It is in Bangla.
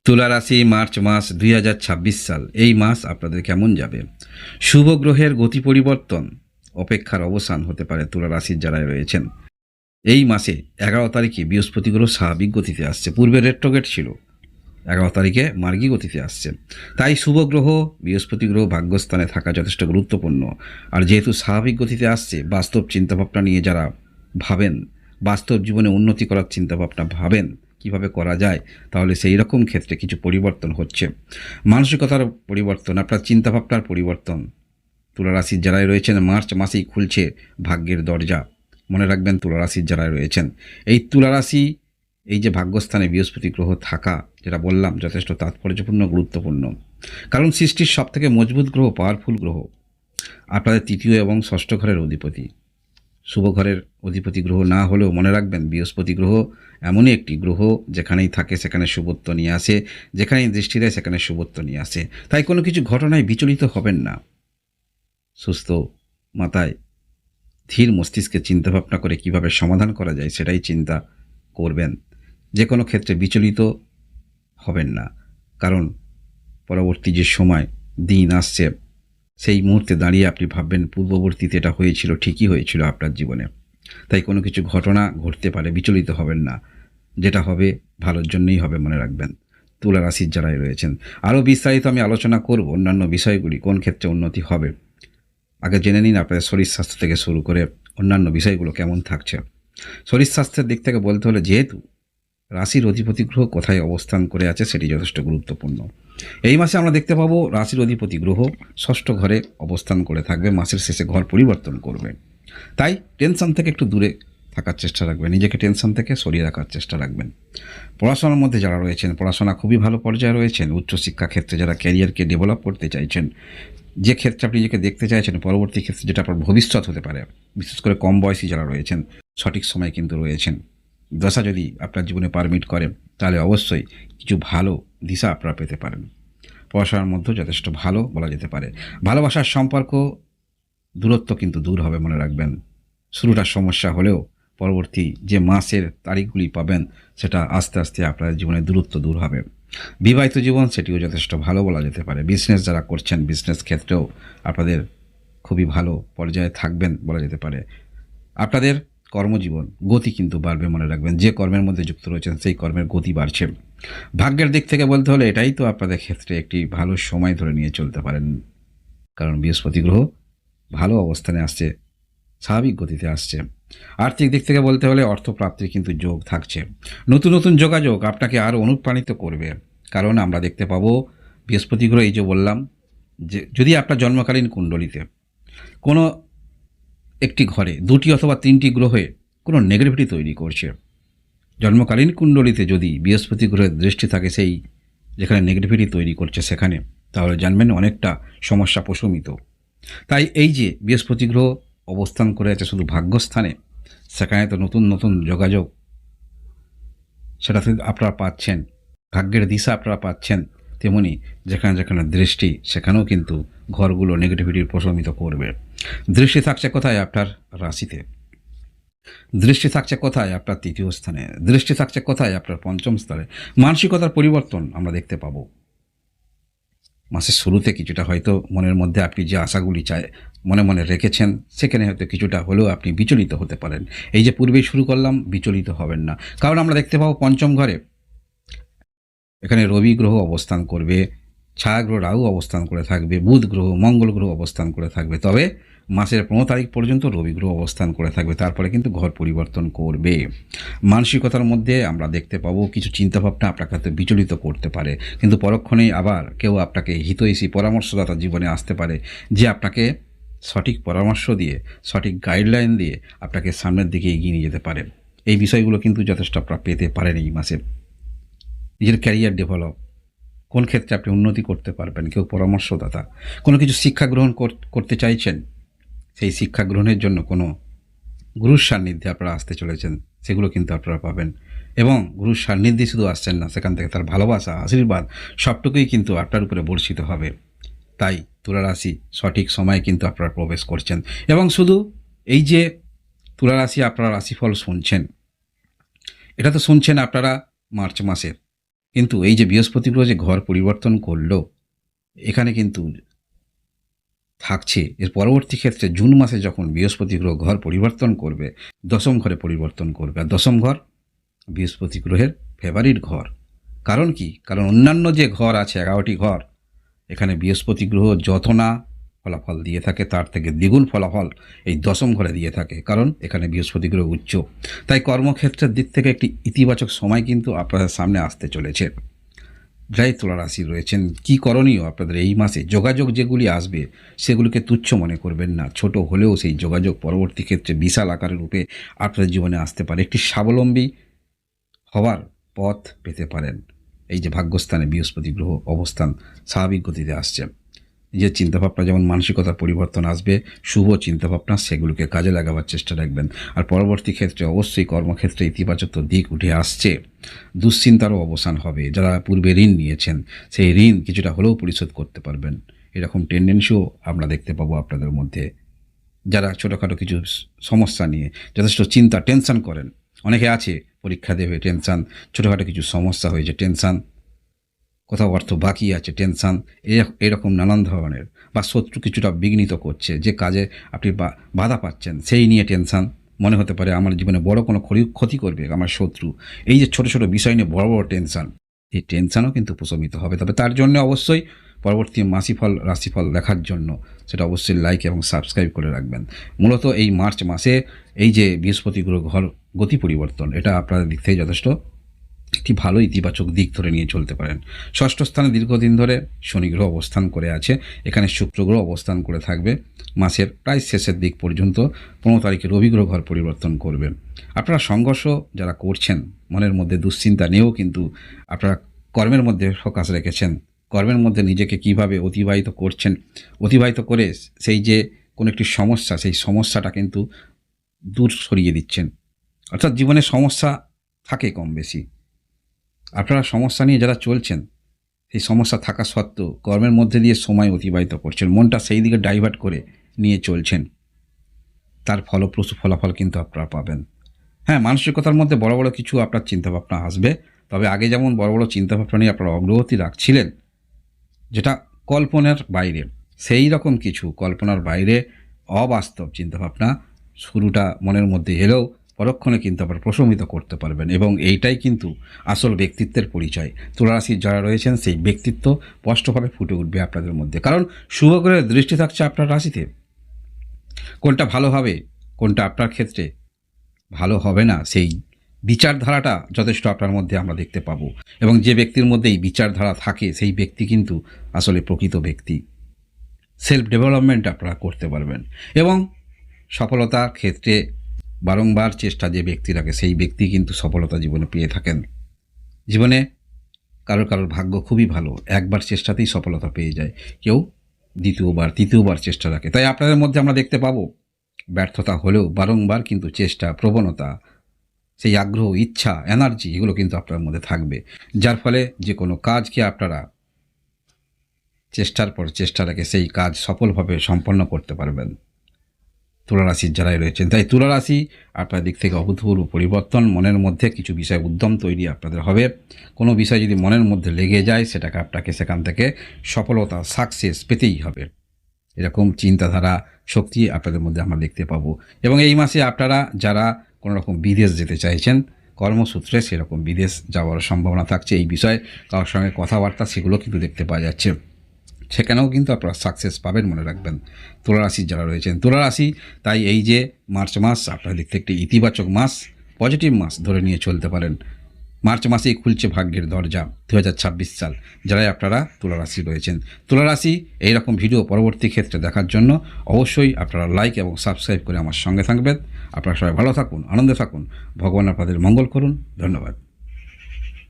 তুলা রাশি মার্চ মাস 2026 সাল এই মাস আপনাদের কেমন যাবে? শুভ গ্রহের গতি পরিবর্তন, অপেক্ষার অবসান হতে পারে তুলা রাশির যারা রয়েছেন। এই মাসে 11 তারিখে বৃহস্পতি গ্রহ স্বাভাবিক গতিতে আসছে। পূর্বে রেট্রোগেট ছিল, 11 তারিখে মার্গী গতিতে আসছে। তাই শুভ গ্রহ বৃহস্পতি গ্রহ ভাগ্যস্থানে থাকা যথেষ্ট গুরুত্বপূর্ণ। আর যেহেতু স্বাভাবিক গতিতে আসছে, বাস্তব চিন্তাভাবনা নিয়ে যারা ভাবেন, বাস্তব জীবনে উন্নতি করার চিন্তাভাবনা ভাবেন কিভাবে করা যায়, তাহলে সেই রকম ক্ষেত্রে কিছু পরিবর্তন হচ্ছে। মানসিকতার পরিবর্তন, আপনার চিন্তাভাবনার পরিবর্তন। তুলা রাশির যারাই রয়েছেন মার্চ মাসেই খুলছে ভাগ্যের দরজা। মনে রাখবেন তুলা রাশির যারা রয়েছেন, এই তুলা রাশি, এই যে ভাগ্যস্থানে বৃহস্পতি গ্রহ থাকা, যেটা বললাম যথেষ্ট তাৎপর্যপূর্ণ, গুরুত্বপূর্ণ। কারণ সৃষ্টির সবথেকে মজবুত গ্রহ, পাওয়ারফুল গ্রহ আপনাদের তৃতীয় এবং ষষ্ঠ ঘরের অধিপতি। শুভ ঘরের অধিপতি গ্রহ না হলেও মনে রাখবেন বৃহস্পতি গ্রহ এমনই একটি গ্রহ যেখানেই থাকে সেখানে শুভত্ব নিয়ে আসে, যেখানেই দৃষ্টি দেয় সেখানে শুভত্ব নিয়ে আসে। তাই কোনো কিছু ঘটনায় বিচলিত হবেন না। সুস্থ মাথায় ধীর মস্তিষ্কে চিন্তাভাবনা করে কিভাবে সমাধান করা যায় সেটাই চিন্তা করবেন। যে কোনো ক্ষেত্রে বিচলিত হবেন না, কারণ পরবর্তী যে সময় দিন আসছে সেই মুহূর্তে দাঁড়িয়ে আপনি ভাববেন পূর্ববর্তীতে এটা হয়েছিল, ঠিকই হয়েছিল আপনার জীবনে। তাই কোনো কিছু ঘটনা ঘটতে পারে, বিচলিত হবেন না। যেটা হবে ভালোর জন্যই হবে, মনে রাখবেন। তুলা রাশির যারাই রয়েছেন, আরও বিস্তারিত আমি আলোচনা করব অন্যান্য বিষয়গুলি, কোন ক্ষেত্রে উন্নতি হবে। আগে জেনে নিন আপনাদের শরীর স্বাস্থ্য থেকে শুরু করে অন্যান্য বিষয়গুলো কেমন থাকছে। শরীর স্বাস্থ্যের দিক থেকে বলতে হলে, যেহেতু রাশির অধিপতি গ্রহ কোথায় অবস্থান করে আছে সেটি যথেষ্ট গুরুত্বপূর্ণ। এই মাসে আমরা দেখতে পাবো রাশির অধিপতি গ্রহ ষষ্ঠ ঘরে অবস্থান করে থাকবে, মাসের শেষে ঘর পরিবর্তন করবে। তাই টেনশন থেকে একটু দূরে থাকার চেষ্টা রাখবেন, নিজেকে টেনশন থেকে সরিয়ে রাখার চেষ্টা রাখবেন। পড়াশোনার মধ্যে যারা রয়েছেন, পড়াশোনা খুবই ভালো পর্যায়ে রয়েছেন। উচ্চশিক্ষা ক্ষেত্রে যারা ক্যারিয়ারকে ডেভেলপ করতে চাইছেন, যে ক্ষেত্রে আপনি নিজেকে দেখতে চাইছেন পরবর্তী ক্ষেত্রে, যেটা আপনার ভবিষ্যৎ হতে পারে, বিশেষ করে কম বয়সী যারা রয়েছেন, সঠিক সময় কিন্তু রয়েছেন। দশা যদি আপনার জীবনে পারমিট করে তাহলে অবশ্যই কিছু ভালো দিশা আপনারা পেতে পারেন। পড়াশোনার মধ্যেও যথেষ্ট ভালো বলা যেতে পারে। ভালোবাসার সম্পর্ক দূরত্ব কিন্তু দূর হবে, মনে রাখবেন। শুরুটা সমস্যা হলেও পরবর্তী যে মাসের তারিখগুলি পাবেন সেটা আস্তে আস্তে আপনার জীবনে দূরত্ব দূর হবে। বিবাহিত জীবন সেটিও যথেষ্ট ভালো বলা যেতে পারে। বিজনেস যারা করছেন, বিজনেস ক্ষেত্রেও আপনাদের খুবই ভালো পর্যায়ে থাকবেন বলা যেতে পারে। আপনাদের কর্মজীবন গতি কিন্তু বাড়বে, মনে রাখবেন। যে কর্মের মধ্যে যুক্ত রয়েছেন সেই কর্মের গতি বাড়ছে। ভাগ্যের দিক থেকে বলতে হলে এটাই তো আপনাদের ক্ষেত্রে একটি ভালো সময় ধরে নিয়ে চলতে পারেন, কারণ বৃহস্পতি গ্রহ ভালো অবস্থানে আসছে, স্বাভাবিক গতিতে আসছে। আর্থিক দিক থেকে বলতে হলে অর্থপ্রাপ্তির কিন্তু যোগ থাকছে। নতুন নতুন যোগাযোগ আপনাকে আরও অনুপ্রাণিত করবে, কারণ আমরা দেখতে পাবো বৃহস্পতি গ্রহ, এই যে বললাম, যে যদি আপনার জন্মকালীন কুণ্ডলিতে কোনো একটি ঘরে দুটি অথবা তিনটি গ্রহে কোনো নেগেটিভিটি তৈরি করছে, জন্মকালীন কুণ্ডলিতে যদি বৃহস্পতি গ্রহের দৃষ্টি থাকে সেই যেখানে নেগেটিভিটি তৈরি করছে সেখানে, তাহলে জানবেন অনেকটা সমস্যা প্রশমিত। তাই এই যে বৃহস্পতি গ্রহ অবস্থান করে আছে শুধু ভাগ্যস্থানে, সেখানে তো নতুন নতুন যোগাযোগ সেটাতে আপনারা পাচ্ছেন, ভাগ্যের দিশা আপনারা পাচ্ছেন। তেমনি যেখানে যেখানে দৃষ্টি সেখানেও কিন্তু ঘরগুলো নেগেটিভিটির প্রশমিত করবে। দৃষ্টি থাকছে কোথায়? আপনার রাশিতে। দৃষ্টি থাকছে কোথায়? আপনার তৃতীয় স্থানে। দৃষ্টি থাকছে কোথায়? আপনার পঞ্চম স্থানে। মানসিকতার পরিবর্তন আমরা দেখতে পাবো। মাসের শুরুতে কিছুটা হয়তো মনের মধ্যে আপনি যে আশাগুলি মনে মনে রেখেছেন সেখানে হয়তো কিছুটা হলেও আপনি বিচলিত হতে পারেন। এই যে পূর্বেই শুরু করলাম, বিচলিত হবেন না, কারণ আমরা দেখতে পাবো পঞ্চম ঘরে এখানে রবি গ্রহ অবস্থান করবে, ছায়া গ্রহ রাহু অবস্থান করে থাকবে, বুধ গ্রহ, মঙ্গল গ্রহ অবস্থান করে থাকবে। তবে মাসের 15 তারিখ পর্যন্ত রবি গ্রহ অবস্থান করে থাকবে, তারপরে কিন্তু ঘর পরিবর্তন করবে। মানসিকতার মধ্যে আমরা দেখতে পাবো কিছু চিন্তাভাবনা আপনাকে হয়তো বিচলিত করতে পারে, কিন্তু পরক্ষণেই আবার কেউ আপনাকে হিতৈষী পরামর্শদাতা জীবনে আসতে পারে, যে আপনাকে সঠিক পরামর্শ দিয়ে, সঠিক গাইডলাইন দিয়ে আপনাকে সামনের দিকে এগিয়ে নিয়ে যেতে পারে। এই বিষয়গুলো কিন্তু যথেষ্ট আপনারা পেতে পারেন এই মাসে। নিজের ক্যারিয়ার ডেভেলপ, কোন ক্ষেত্রে আপনি উন্নতি করতে পারবেন, কেউ পরামর্শদাতা, কোনো কিছু শিক্ষা গ্রহণ করতে চাইছেন, সেই শিক্ষা গ্রহণের জন্য কোনো গুরুর সান্নিধ্যে আপনারা আসতে চলেছেন, সেগুলো কিন্তু আপনারা পাবেন। এবং গুরুর সান্নিধ্যে শুধু আসছেন না, সেখান থেকে তার ভালোবাসা, আশীর্বাদ সবটুকুই কিন্তু আপনার উপরে বর্ষিত হবে। তাই তুলা রাশি সঠিক সময়ে কিন্তু আপনারা প্রবেশ করছেন। এবং শুধু এই যে তুলা রাশি আপনারা রাশিফল শুনছেন, এটা তো শুনছেন আপনারা মার্চ মাসের, কিন্তু এই যে বৃহস্পতি গ্রহ যে ঘর পরিবর্তন করলো, এখানে কিন্তু থাকছে এর পরবর্তী ক্ষেত্রে জুন মাসে যখন বৃহস্পতি গ্রহ ঘর পরিবর্তন করবে, দশম ঘরে পরিবর্তন করবে। আর দশম ঘর বৃহস্পতি গ্রহের ফেভারিট ঘর। কারণ কি? কারণ অন্যান্য যে ঘর আছে 11টি ঘর, এখানে বৃহস্পতি গ্রহ যত না ফলাফল দিয়ে থাকে তার থেকে দ্বিগুণ ফলাফল এই দশম ঘরে দিয়ে থাকে, কারণ এখানে বৃহস্পতি গ্রহ উচ্চ। তাই কর্মক্ষেত্রের দিক থেকে একটি ইতিবাচক সময় কিন্তু আপনাদের সামনে আসতে চলেছে। যাই তুলা রাশি রয়েছেন, কি করণীয় আপনাদের এই মাসে? যোগাযোগ যেগুলি আসবে সেগুলিকে তুচ্ছ মনে করবেন না। ছোট হলেও সেই যোগাযোগ পরবর্তী ক্ষেত্রে বিশাল আকারের রূপে আপনাদের জীবনে আসতে পারে। একটি স্বাবলম্বী হওয়ার পথ পেতে পারেন। এই যে ভাগ্যস্থানে বৃহস্পতি গ্রহ অবস্থান স্বাভাবিক গতিতে আসছে, নিজের চিন্তাভাবনা যেমন মানসিকতার পরিবর্তন আসবে, শুভ চিন্তাভাবনা সেগুলোকে কাজে লাগাবার চেষ্টা রাখবেন। আর পরবর্তী ক্ষেত্রে অবশ্যই কর্মক্ষেত্রে ইতিবাচক দিক উঠে আসছে। দুশ্চিন্তারও অবসান হবে। যারা পূর্বে ঋণ নিয়েছেন সেই ঋণ কিছুটা হলেও পরিশোধ করতে পারবেন, এরকম টেন্ডেন্সিও আমরা দেখতে পাবো আপনাদের মধ্যে। যারা ছোটোখাটো কিছু সমস্যা নিয়ে যথেষ্ট চিন্তা টেনশন করেন, অনেকে আছে পরীক্ষা দেবে টেনশান, ছোটোখাটো কিছু সমস্যা হয়েছে টেনশান, কোথাও অর্থ বাকি আছে টেনশান, এরকম নানান ধরনের, বা শত্রু কিছুটা বিঘ্নিত করছে, যে কাজে আপনি বাধা পাচ্ছেন সেই নিয়ে টেনশান, মনে হতে পারে আমার জীবনে বড় কোনো ক্ষতি করবে আমার শত্রু। এই যে ছোট ছোট বিষয় নিয়ে বড় বড় টেনশান, এই টেনশানও কিন্তু প্রশমিত হবে। তবে তার জন্য অবশ্যই পরবর্তী মাসিফল রাশিফল দেখার জন্য সেটা অবশ্যই লাইক এবং সাবস্ক্রাইব করে রাখবেন। মূলত এই মার্চ মাসে এই যে বৃহস্পতি গ্রহ ঘর গতি পরিবর্তন, এটা আপনাদের দিক থেকে যথেষ্ট একটি ভালো ইতিবাচক দিক ধরে নিয়ে চলতে পারেন। ষষ্ঠ স্থানে দীর্ঘদিন ধরে শনি গ্রহ অবস্থান করে আছে, এখানে শুক্র গ্রহ অবস্থান করে থাকবে মাসের প্রায় শেষের দিক পর্যন্ত। 15 তারিখে রবি গ্রহ ঘর পরিবর্তন করবে। আপনারা সংঘর্ষ যারা করছেন, মনের মধ্যে দুশ্চিন্তা নিয়েও কিন্তু আপনারা কর্মের মধ্যে ফোকাস রেখেছেন, কর্মের মধ্যে নিজেকে কিভাবে অতিবাহিত করছেন, অতিবাহিত করে সেই যে কোনো একটি সমস্যা, সেই সমস্যাটা কিন্তু দূর সরিয়ে দিচ্ছেন। অর্থাৎ জীবনে সমস্যা থাকে কম বেশি, আপনারা সমস্যা নিয়ে যারা চলছেন, সেই সমস্যা থাকা সত্ত্বেও কর্মের মধ্যে দিয়ে সময় অতিবাহিত করছেন, মনটা সেই দিকে ডাইভার্ট করে নিয়ে চলছেন, তার ফলপ্রসূ ফলাফল কিন্তু আপনারা পাবেন। হ্যাঁ, মানসিকতার মধ্যে বড় বড় কিছু আপনার চিন্তাভাবনা আসবে, তবে আগে যেমন বড় বড় চিন্তাভাবনা নিয়ে আপনারা অগ্রগতি রাখছিলেন, যেটা কল্পনার বাইরে, সেই রকম কিছু কল্পনার বাইরে অবাস্তব চিন্তাভাবনা শুরুটা মনের মধ্যে এলেও পরক্ষণে কিন্তু আবার প্রশমিত করতে পারবেন, এবং এইটাই কিন্তু আসল ব্যক্তিত্বের পরিচয়। তুলারাশির যারা রয়েছেন সেই ব্যক্তিত্ব স্পষ্টভাবে ফুটে উঠবে আপনাদের মধ্যে, কারণ শুভ গ্রহের দৃষ্টি থাকছে আপনার রাশিতে। কোনটা ভালো হবে, কোনটা আপনার ক্ষেত্রে ভালো হবে না, সেই বিচারধারাটা যথেষ্ট আপনার মধ্যে আমরা দেখতে পাবো, এবং যে ব্যক্তির মধ্যে এই বিচারধারা থাকে সেই ব্যক্তি কিন্তু আসলে প্রকৃত ব্যক্তি। সেলফ ডেভেলপমেন্ট আপনারা করতে পারবেন, এবং সফলতার ক্ষেত্রে বারংবার চেষ্টা যে ব্যক্তি রাখে সেই ব্যক্তি কিন্তু সফলতা জীবনে পেয়ে থাকেন। জীবনে কারোর ভাগ্য খুবই ভালো, একবার চেষ্টাতেই সফলতা পেয়ে যায়, কেউ দ্বিতীয়বার তৃতীয়বার চেষ্টা রাখে। তাই আপনাদের মধ্যে আমরা দেখতে পাবো ব্যর্থতা হলেও বারংবার কিন্তু চেষ্টা, প্রবণতা, সেই আগ্রহ, ইচ্ছা, এনার্জি, এগুলো কিন্তু আপনার মধ্যে থাকবে, যার ফলে যে কোনো কাজকে আপনারা চেষ্টার পর চেষ্টা রেখে সেই কাজ সফলভাবে সম্পন্ন করতে পারবেন। তুলারাশির যারাই রয়েছেন, তাই তুলারাশি আপনার দিক থেকে অভূতপূর্ব পরিবর্তন, মনের মধ্যে কিছু বিষয় উদ্যম তৈরি আপনাদের হবে। কোনো বিষয় যদি মনের মধ্যে লেগে যায় সেটাকে আপনাকে সেখান থেকে সফলতা, সাকসেস পেতেই হবে, এরকম চিন্তাধারা, শক্তি আপনাদের মধ্যে আমরা দেখতে পাবো। এবং এই মাসে আপনারা যারা কোনো রকম বিদেশ যেতে চাইছেন কর্মসূত্রে, সেরকম বিদেশ যাওয়ার সম্ভাবনা থাকছে। এই বিষয়ে কারোর সঙ্গে কথাবার্তা সেগুলো কিন্তু দেখতে পাওয়া যাচ্ছে, সেখানেও কিন্তু আপনারা সাকসেস পাবেন, মনে রাখবেন। তুলারাশির যারা রয়েছেন, তুলারাশি তাই এই যে মার্চ মাস আপনার দিক থেকে একটি ইতিবাচক মাস, পজিটিভ মাস ধরে নিয়ে চলতে পারেন। মার্চ মাসেই খুলছে ভাগ্যের দরজা 2026 সাল। যারাই আপনারা তুলারাশি রয়েছেন, তুলারাশি এইরকম ভিডিও পরবর্তী ক্ষেত্রে দেখার জন্য অবশ্যই আপনারা লাইক এবং সাবস্ক্রাইব করে আমার সঙ্গে থাকবেন। আপনারা সবাই ভালো থাকুন, আনন্দে থাকুন, ভগবান আপনাদের মঙ্গল করুন। ধন্যবাদ।